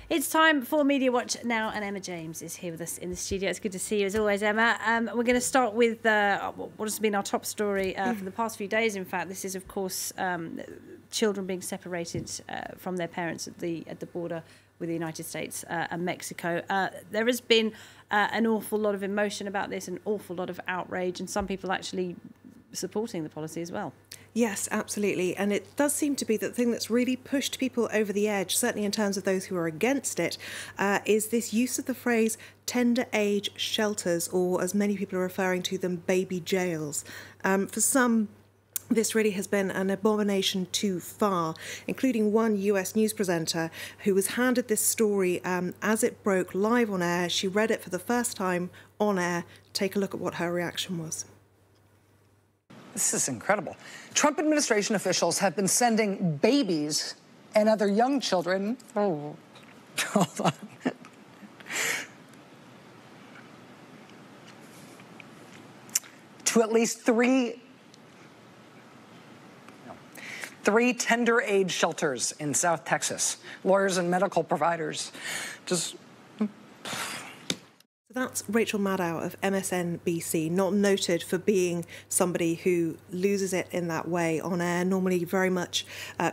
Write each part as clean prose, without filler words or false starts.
It's time for Media Watch now, and Emma James is here with us in the studio. It's good to see you as always, Emma. We're going to start with what has been our top story for the past few days. In fact, this is, of course, children being separated from their parents at the border with the United States and Mexico. There has been an awful lot of emotion about this, an awful lot of outrage, and some people actually supporting the policy as well. Yes, absolutely. And it does seem to be that the thing that's really pushed people over the edge, certainly in terms of those who are against it, is this use of the phrase tender age shelters, or as many people are referring to them, baby jails. For some, this really has been an abomination too far, including one US news presenter who was handed this story as it broke live on air. She read it for the first time on air. Take a look at what her reaction was. This is incredible. Trump administration officials have been sending babies and other young children. Oh, hold on. To at least three tender age shelters in South Texas. Lawyers and medical providers just... So that's Rachel Maddow of MSNBC, not noted for being somebody who loses it in that way on air, normally very much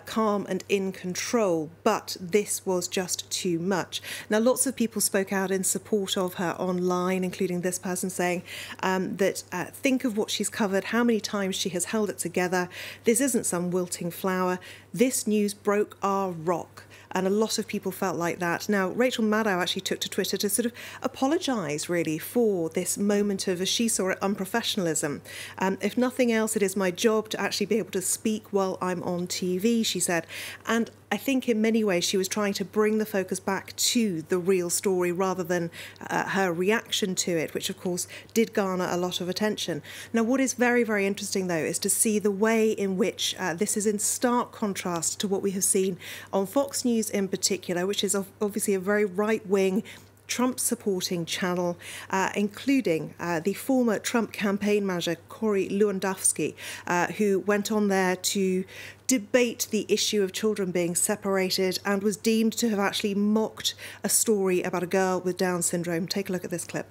calm and in control, but this was just too much. Now, lots of people spoke out in support of her online, including this person saying that think of what she's covered, how many times she has held it together. This isn't some wilting flower. This news broke our rock. And a lot of people felt like that. Now, Rachel Maddow actually took to Twitter to sort of apologise, really, for this moment of, as she saw it, unprofessionalism. If nothing else, it is my job to actually be able to speak while I'm on TV, she said. And I think in many ways she was trying to bring the focus back to the real story rather than her reaction to it, which, of course, did garner a lot of attention. Now, what is very, very interesting, though, is to see the way in which this is in stark contrast to what we have seen on Fox News in particular, which is obviously a very right-wing Trump-supporting channel, including the former Trump campaign manager, Corey Lewandowski, who went on there to debate the issue of children being separated and was deemed to have actually mocked a story about a girl with Down syndrome. Take a look at this clip.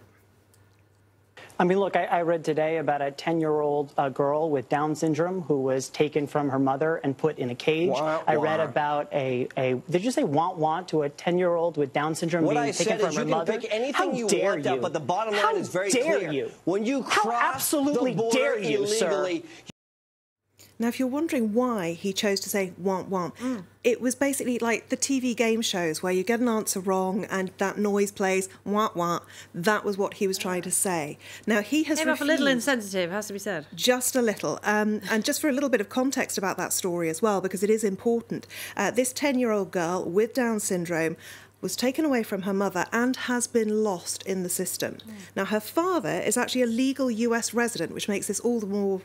I mean, look, I read today about a 10-year-old girl with Down syndrome who was taken from her mother and put in a cage. I read about did you say want to a 10-year-old with Down syndrome being taken from her mother? What I said is you can pick anything you want out, but the bottom line is very clear. How dare you? When you cross the border illegally... Now, if you're wondering why he chose to say want, it was basically like the TV game shows where you get an answer wrong and that noise plays, want. That was what he was trying to say. Now, he has Came off a little insensitive, has to be said. Just a little. And just for a little bit of context about that story as well, because it is important, this 10-year-old girl with Down syndrome was taken away from her mother and has been lost in the system. Now, her father is actually a legal US resident, which makes this all the more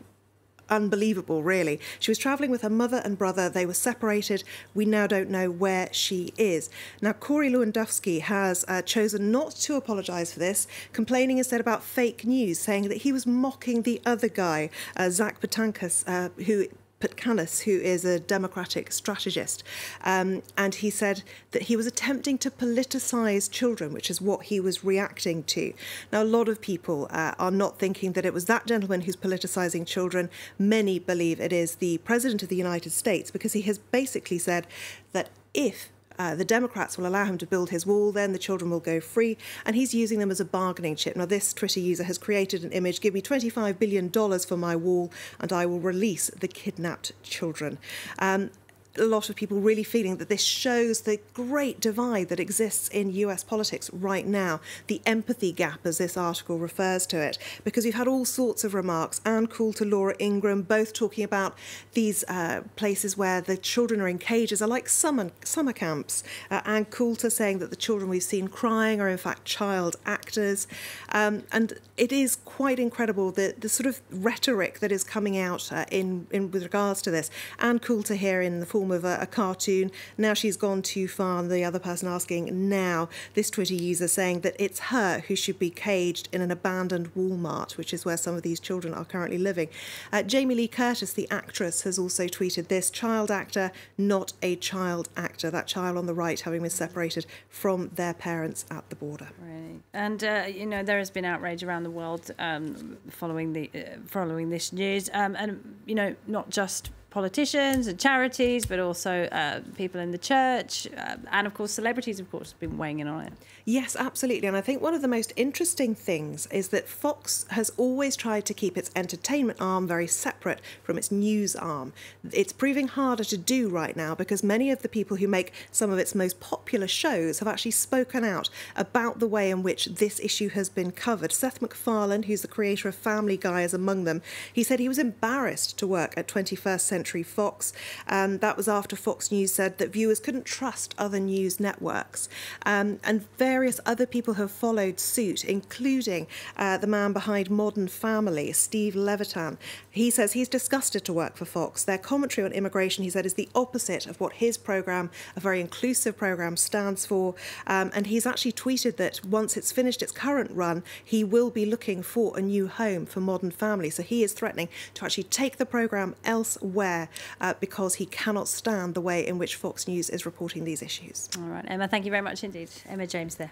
unbelievable, really. She was travelling with her mother and brother. They were separated. We now don't know where she is. Now, Corey Lewandowski has chosen not to apologise for this, complaining instead about fake news, saying that he was mocking the other guy, Zach Patankas, who is a Democratic strategist. And he said that he was attempting to politicise children, which is what he was reacting to. Now, a lot of people are not thinking that it was that gentleman who's politicising children. Many believe it is the President of the United States, because he has basically said that if the Democrats will allow him to build his wall, then the children will go free, and he's using them as a bargaining chip. Now, this Twitter user has created an image, give me $25 billion for my wall, and I will release the kidnapped children. A lot of people really feeling that this shows the great divide that exists in US politics right now, the empathy gap, as this article refers to it, because we've had all sorts of remarks. Ann Coulter, Laura Ingraham, both talking about these places where the children are in cages are like summer camps. Ann Coulter saying that the children we've seen crying are in fact child actors. And it is quite incredible the sort of rhetoric that is coming out with regards to this. Ann Coulter here in the form of a cartoon. Now she's gone too far, and the other person asking now, this Twitter user saying that it's her who should be caged in an abandoned Walmart, which is where some of these children are currently living. Jamie Lee Curtis, the actress, has also tweeted this: child actor, not a child actor. That child on the right having been separated from their parents at the border. Really. And, you know, there has been outrage around the world following this news. And, you know, not just politicians and charities, but also people in the church and, of course, celebrities, of course, have been weighing in on it. Yes, absolutely. And I think one of the most interesting things is that Fox has always tried to keep its entertainment arm very separate from its news arm. It's proving harder to do right now because many of the people who make some of its most popular shows have actually spoken out about the way in which this issue has been covered. Seth MacFarlane, who's the creator of Family Guy, is among them. He said he was embarrassed to work at 21st Century Fox. That was after Fox News said that viewers couldn't trust other news networks. And various other people have followed suit, including the man behind Modern Family, Steve Levitan. He says he's disgusted to work for Fox. Their commentary on immigration, he said, is the opposite of what his programme, a very inclusive programme, stands for. And he's actually tweeted that once it's finished its current run, he will be looking for a new home for Modern Family. So he is threatening to actually take the programme elsewhere because he cannot stand the way in which Fox News is reporting these issues. All right, Emma, thank you very much indeed. Emma James there.